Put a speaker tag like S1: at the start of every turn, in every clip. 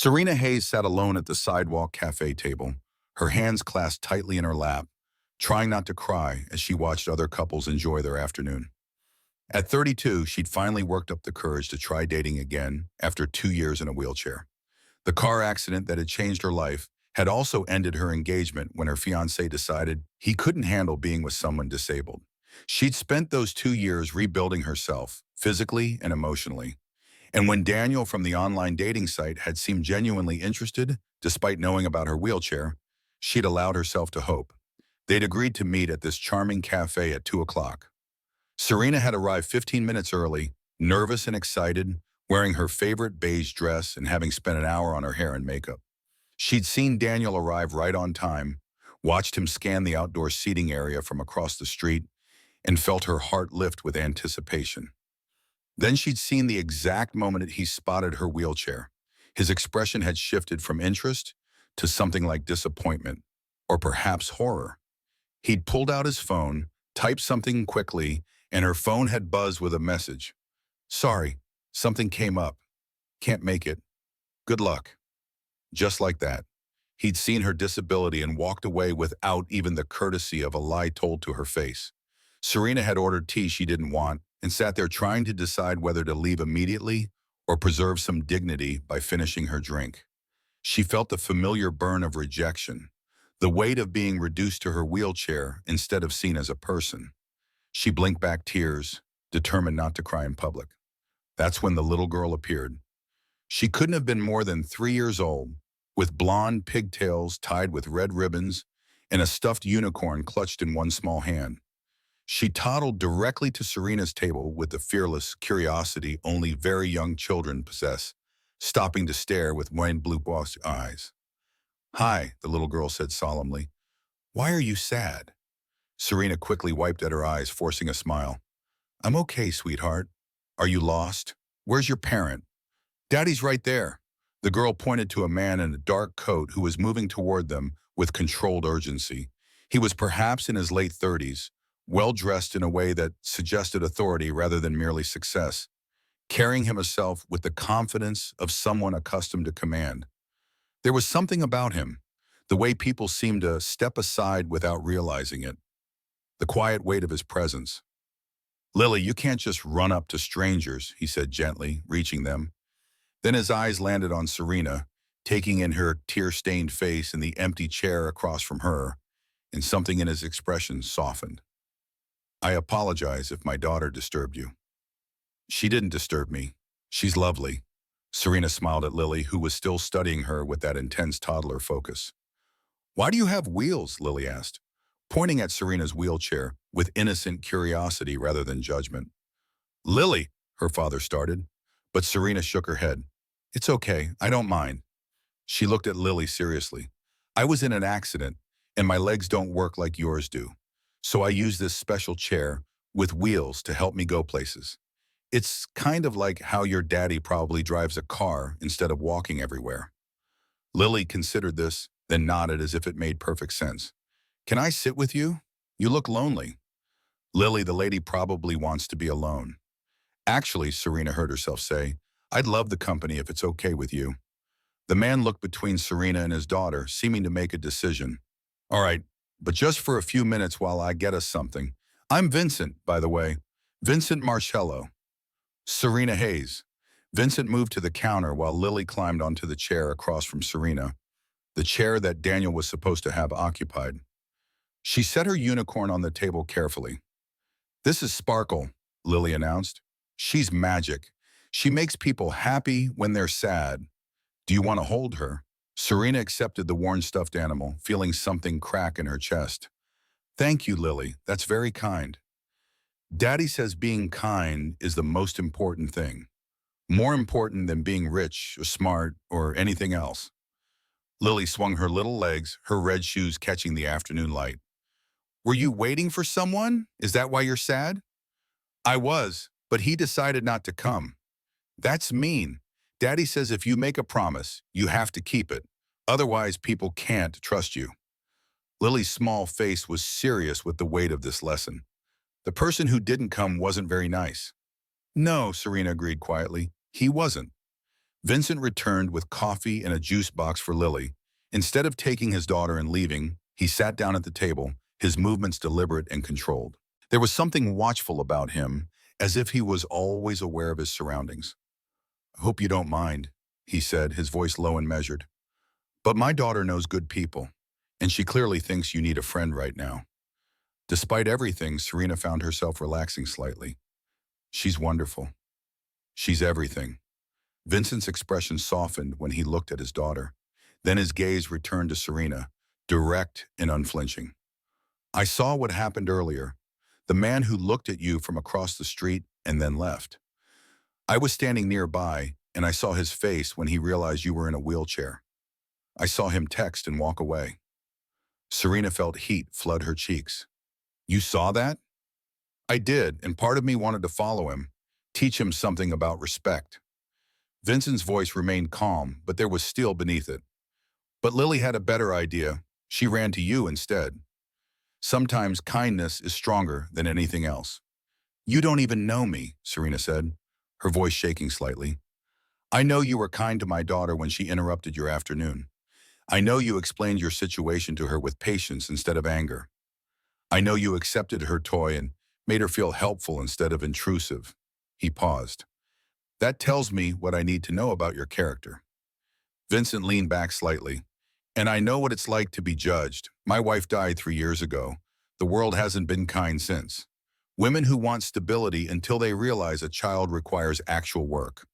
S1: Serena Hayes sat alone at the sidewalk cafe table, her hands clasped tightly in her lap, trying not to cry as she watched other couples enjoy their afternoon. At 32, she'd finally worked up the courage to try dating again after 2 years in a wheelchair. The car accident that had changed her life had also ended her engagement when her fiancé decided he couldn't handle being with someone disabled. She'd spent those 2 years rebuilding herself, physically and emotionally. And when Daniel from the online dating site had seemed genuinely interested, despite knowing about her wheelchair, she'd allowed herself to hope. They'd agreed to meet at this charming cafe at 2 o'clock. Serena had arrived 15 minutes early, nervous and excited, wearing her favorite beige dress and having spent an hour on her hair and makeup. She'd seen Daniel arrive right on time, watched him scan the outdoor seating area from across the street, and felt her heart lift with anticipation. Then she'd seen the exact moment that he spotted her wheelchair. His expression had shifted from interest to something like disappointment, or perhaps horror. He'd pulled out his phone, typed something quickly, and her phone had buzzed with a message. "Sorry, something came up. Can't make it. Good luck." Just like that. He'd seen her disability and walked away without even the courtesy of a lie told to her face. Serena had ordered tea she didn't want and sat there trying to decide whether to leave immediately or preserve some dignity by finishing her drink. She felt the familiar burn of rejection, the weight of being reduced to her wheelchair instead of seen as a person. She blinked back tears, determined not to cry in public. That's when the little girl appeared. She couldn't have been more than 3 years old, with blonde pigtails tied with red ribbons and a stuffed unicorn clutched in one small hand. She toddled directly to Serena's table with the fearless curiosity only very young children possess, stopping to stare with wide blue eyes. "Hi," the little girl said solemnly. "Why are you sad?" Serena quickly wiped at her eyes, forcing a smile. "I'm okay, sweetheart. Are you lost? Where's your parent?" "Daddy's right there." The girl pointed to a man in a dark coat who was moving toward them with controlled urgency. He was perhaps in his late 30s, well-dressed in a way that suggested authority rather than merely success, carrying himself with the confidence of someone accustomed to command. There was something about him, the way people seemed to step aside without realizing it, the quiet weight of his presence. "Lily, you can't just run up to strangers," he said gently, reaching them. Then his eyes landed on Serena, taking in her tear-stained face and the empty chair across from her, and something in his expression softened. "I apologize if my daughter disturbed you." "She didn't disturb me. She's lovely." Serena smiled at Lily, who was still studying her with that intense toddler focus. "Why do you have wheels?" Lily asked, pointing at Serena's wheelchair with innocent curiosity rather than judgment. "Lily," her father started, but Serena shook her head. "It's okay, I don't mind." She looked at Lily seriously. "I was in an accident, and my legs don't work like yours do. So I use this special chair with wheels to help me go places. It's kind of like how your daddy probably drives a car instead of walking everywhere." Lily considered this, then nodded as if it made perfect sense. "Can I sit with you? You look lonely." "Lily, the lady probably wants to be alone." "Actually," Serena heard herself say, "I'd love the company if it's okay with you." The man looked between Serena and his daughter, seeming to make a decision. "All right, but just for a few minutes while I get us something. I'm Vincent, by the way. Vincent Marcello." "Serena Hayes." Vincent moved to the counter while Lily climbed onto the chair across from Serena, the chair that Daniel was supposed to have occupied. She set her unicorn on the table carefully. "This is Sparkle," Lily announced. "She's magic. She makes people happy when they're sad. Do you want to hold her?" Serena accepted the worn stuffed animal, feeling something crack in her chest. "Thank you, Lily. That's very kind." "Daddy says being kind is the most important thing. More important than being rich or smart or anything else." Lily swung her little legs, her red shoes catching the afternoon light. "Were you waiting for someone? Is that why you're sad?" "I was, but he decided not to come." "That's mean. Daddy says if you make a promise, you have to keep it. Otherwise, people can't trust you." Lily's small face was serious with the weight of this lesson. The person who didn't come wasn't very nice. "No," Serena agreed quietly. "He wasn't." Vincent returned with coffee and a juice box for Lily. Instead of taking his daughter and leaving, he sat down at the table, his movements deliberate and controlled. There was something watchful about him, as if he was always aware of his surroundings. "I hope you don't mind," he said, his voice low and measured. "But my daughter knows good people, and she clearly thinks you need a friend right now." Despite everything, Serena found herself relaxing slightly. "She's wonderful. She's everything." Vincent's expression softened when he looked at his daughter. Then his gaze returned to Serena, direct and unflinching. "I saw what happened earlier. The man who looked at you from across the street and then left. I was standing nearby, and I saw his face when he realized you were in a wheelchair. I saw him text and walk away." Serena felt heat flood her cheeks. "You saw that?" "I did, and part of me wanted to follow him, teach him something about respect." Vincent's voice remained calm, but there was steel beneath it. "But Lily had a better idea. She ran to you instead. Sometimes kindness is stronger than anything else." "You don't even know me," Serena said, her voice shaking slightly. "I know you were kind to my daughter when she interrupted your afternoon. I know you explained your situation to her with patience instead of anger. I know you accepted her toy and made her feel helpful instead of intrusive." He paused. "That tells me what I need to know about your character." Vincent leaned back slightly. "And I know what it's like to be judged. My wife died 3 years ago. The world hasn't been kind since. Women who want stability until they realize a child requires actual work.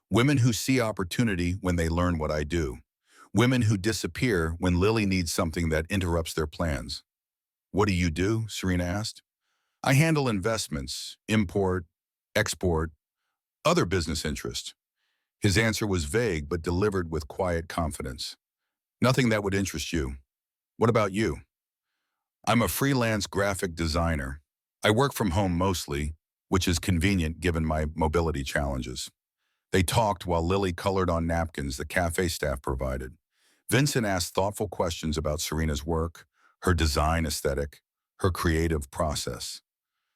S1: Women who see opportunity when they learn what I do. Women who disappear when Lily needs something that interrupts their plans." "What do you do?" Serena asked. "I handle investments, import, export, other business interests." His answer was vague but delivered with quiet confidence. "Nothing that would interest you. What about you?" "I'm a freelance graphic designer. I work from home mostly, which is convenient given my mobility challenges." They talked while Lily colored on napkins the cafe staff provided. Vincent asked thoughtful questions about Serena's work, her design aesthetic, her creative process.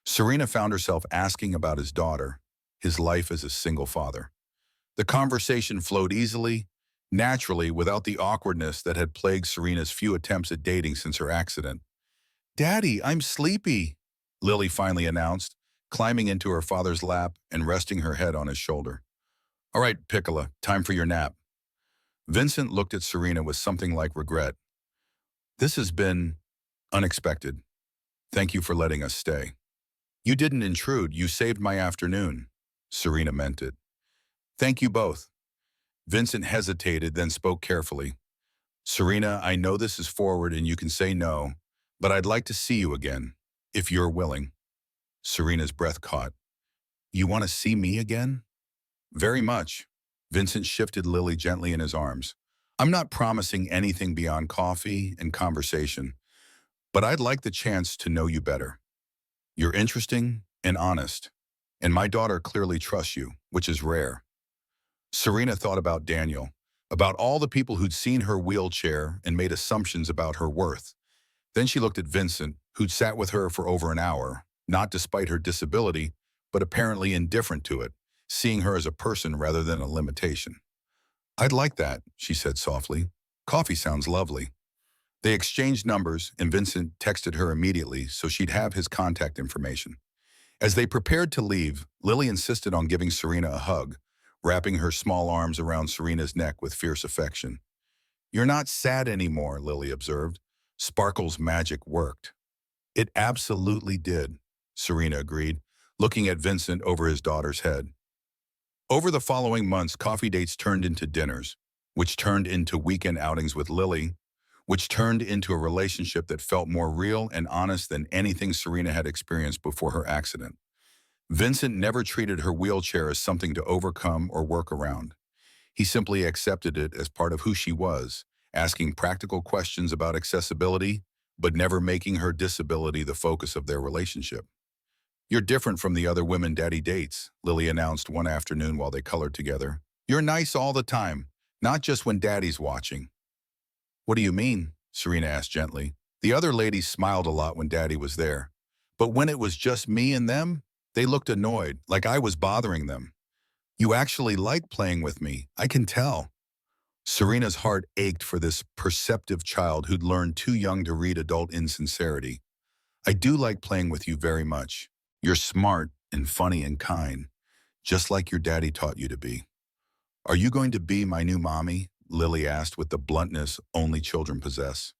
S1: Serena found herself asking about his daughter, his life as a single father. The conversation flowed easily, naturally, without the awkwardness that had plagued Serena's few attempts at dating since her accident. "Daddy, I'm sleepy," Lily finally announced, climbing into her father's lap and resting her head on his shoulder. "All right, Piccola, time for your nap." Vincent looked at Serena with something like regret. "This has been unexpected. Thank you for letting us stay." "You didn't intrude. You saved my afternoon." Serena meant it. "Thank you both." Vincent hesitated, then spoke carefully. "Serena, I know this is forward and you can say no, but I'd like to see you again, if you're willing." Serena's breath caught. "You want to see me again?" "Very much." Vincent shifted Lily gently in his arms. "I'm not promising anything beyond coffee and conversation, but I'd like the chance to know you better. You're interesting and honest, and my daughter clearly trusts you, which is rare." Serena thought about Daniel, about all the people who'd seen her wheelchair and made assumptions about her worth. Then she looked at Vincent, who'd sat with her for over an hour, not despite her disability, but apparently indifferent to it, seeing her as a person rather than a limitation. "I'd like that," she said softly. "Coffee sounds lovely." They exchanged numbers, and Vincent texted her immediately so she'd have his contact information. As they prepared to leave, Lily insisted on giving Serena a hug, wrapping her small arms around Serena's neck with fierce affection. "You're not sad anymore," Lily observed. Sparkle's magic worked. "It absolutely did," Serena agreed, looking at Vincent over his daughter's head. Over the following months, coffee dates turned into dinners, which turned into weekend outings with Lily, which turned into a relationship that felt more real and honest than anything Serena had experienced before her accident. Vincent never treated her wheelchair as something to overcome or work around. He simply accepted it as part of who she was, asking practical questions about accessibility, but never making her disability the focus of their relationship. "You're different from the other women Daddy dates," Lily announced one afternoon while they colored together. "You're nice all the time, not just when Daddy's watching." "What do you mean?" Serena asked gently. "The other ladies smiled a lot when Daddy was there. But when it was just me and them, they looked annoyed, like I was bothering them." You actually like playing with me, I can tell. Serena's heart ached for this perceptive child who'd learned too young to read adult insincerity. I do like playing with you very much. You're smart and funny and kind, just like your daddy taught you to be. Are you going to be my new mommy? Lily asked with the bluntness only children possess.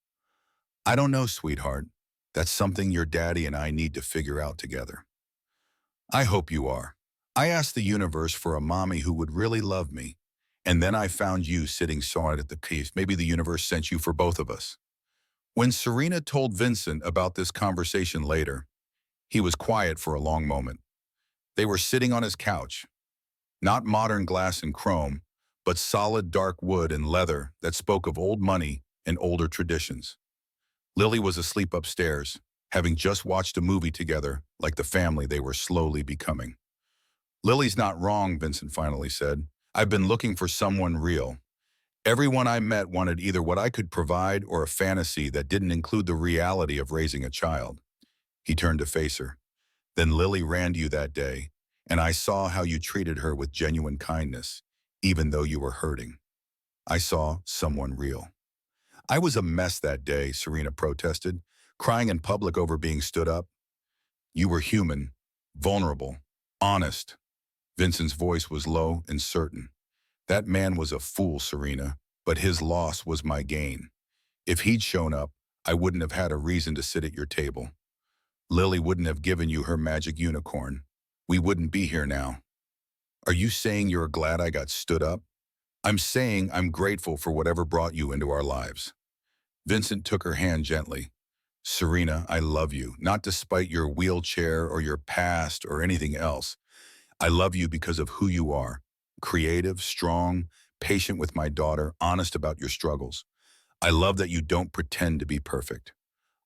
S1: I don't know, sweetheart. That's something your daddy and I need to figure out together. I hope you are. I asked the universe for a mommy who would really love me, and then I found you sitting silent at the cave. Maybe the universe sent you for both of us. When Serena told Vincent about this conversation later, he was quiet for a long moment. They were sitting on his couch, not modern glass and chrome, but solid dark wood and leather that spoke of old money and older traditions. Lily was asleep upstairs, having just watched a movie together like the family they were slowly becoming. Lily's not wrong, Vincent finally said. I've been looking for someone real. Everyone I met wanted either what I could provide or a fantasy that didn't include the reality of raising a child. He turned to face her. Then Lily ran to you that day, and I saw how you treated her with genuine kindness, even though you were hurting. I saw someone real. I was a mess that day, Serena protested, crying in public over being stood up. You were human, vulnerable, honest. Vincent's voice was low and certain. That man was a fool, Serena, but his loss was my gain. If he'd shown up, I wouldn't have had a reason to sit at your table. Lily wouldn't have given you her magic unicorn. We wouldn't be here now. Are you saying you're glad I got stood up? I'm saying I'm grateful for whatever brought you into our lives. Vincent took her hand gently. Serena, I love you, not despite your wheelchair or your past or anything else. I love you because of who you are. Creative, strong, patient with my daughter, honest about your struggles. I love that you don't pretend to be perfect.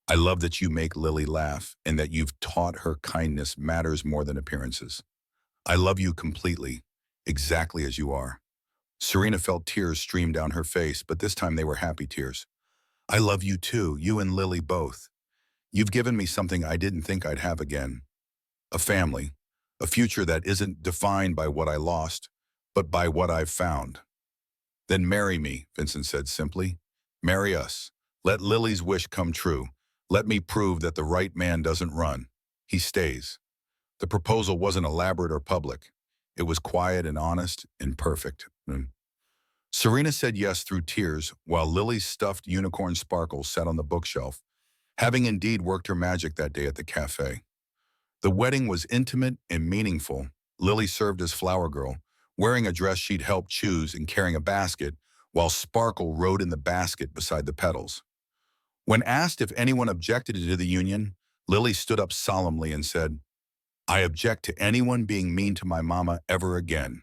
S1: I love that you make Lily laugh and that you've taught her kindness matters more than appearances. I love you completely, exactly as you are. Serena felt tears stream down her face, but this time they were happy tears. I love you too, you and Lily both. You've given me something I didn't think I'd have again. A family, a future that isn't defined by what I lost, but by what I've found. Then marry me, Vincent said simply. Marry us. Let Lily's wish come true. Let me prove that the right man doesn't run. He stays. The proposal wasn't elaborate or public. It was quiet and honest and perfect. Serena said yes through tears, while Lily's stuffed unicorn sparkles sat on the bookshelf, having indeed worked her magic that day at the cafe. The wedding was intimate and meaningful. Lily served as flower girl, wearing a dress she'd helped choose and carrying a basket, while Sparkle rode in the basket beside the petals. When asked if anyone objected to the union, Lily stood up solemnly and said, I object to anyone being mean to my mama ever again,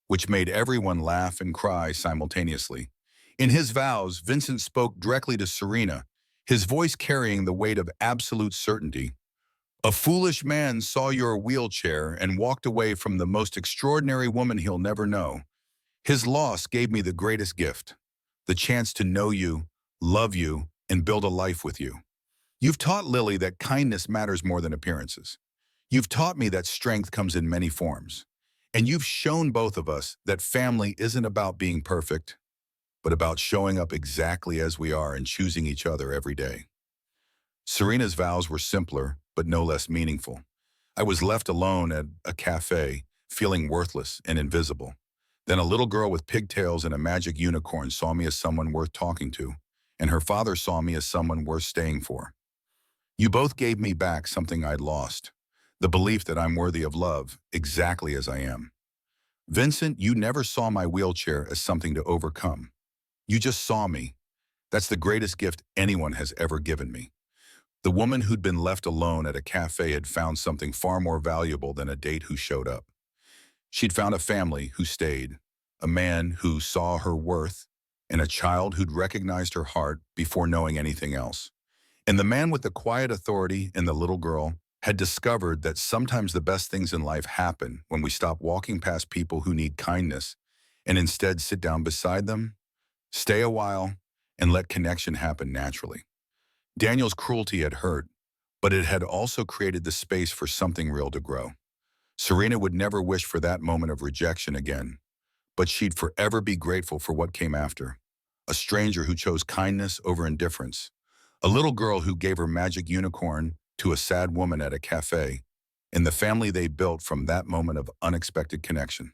S1: which made everyone laugh and cry simultaneously. In his vows, Vincent spoke directly to Serena, his voice carrying the weight of absolute certainty. A foolish man saw your wheelchair and walked away from the most extraordinary woman he'll never know. His loss gave me the greatest gift, the chance to know you, love you, and build a life with you. You've taught Lily that kindness matters more than appearances. You've taught me that strength comes in many forms. And you've shown both of us that family isn't about being perfect, but about showing up exactly as we are and choosing each other every day. Serena's vows were simpler, but no less meaningful. I was left alone at a cafe, feeling worthless and invisible. Then a little girl with pigtails and a magic unicorn saw me as someone worth talking to, and her father saw me as someone worth staying for. You both gave me back something I'd lost, the belief that I'm worthy of love, exactly as I am. Vincent, you never saw my wheelchair as something to overcome. You just saw me. That's the greatest gift anyone has ever given me. The woman who'd been left alone at a cafe had found something far more valuable than a date who showed up. She'd found a family who stayed, a man who saw her worth, and a child who'd recognized her heart before knowing anything else. And the man with the quiet authority and the little girl had discovered that sometimes the best things in life happen when we stop walking past people who need kindness and instead sit down beside them, stay a while, and let connection happen naturally. Daniel's cruelty had hurt, but it had also created the space for something real to grow. Serena would never wish for that moment of rejection again, but she'd forever be grateful for what came after. A stranger who chose kindness over indifference. A little girl who gave her magic unicorn to a sad woman at a cafe. And the family they built from that moment of unexpected connection.